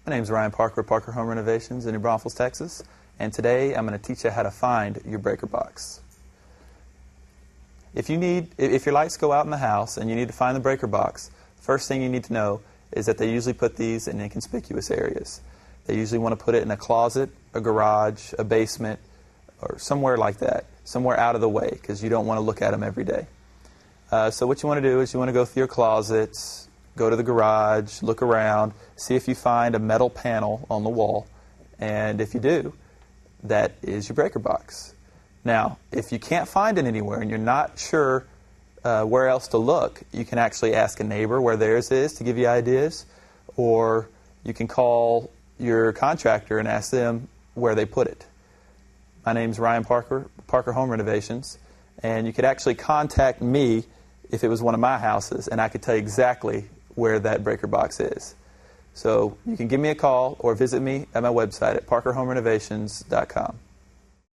My name is Ryan Parker with Parker Home Renovations in New Braunfels, Texas, and today I'm going to teach you how to find your breaker box. If your lights go out in the house and you need to find the breaker box, the first thing you need to know is that they usually put these in inconspicuous areas. They usually want to put it in a closet, a garage, a basement, or somewhere like that, somewhere out of the way, because you don't want to look at them every day. So what you want to do is you want to go through your closets, go to the garage, look around, see if you find a metal panel on the wall, and if you do, that is your breaker box. Now, if you can't find it anywhere and you're not sure where else to look, you can actually ask a neighbor where theirs is to give you ideas, or you can call your contractor and ask them where they put it. My name's Ryan Parker, Parker Home Renovations, and you could actually contact me if it was one of my houses, and I could tell you exactly where that breaker box is. So you can give me a call or visit me at my website at parkerhomerenovations.com.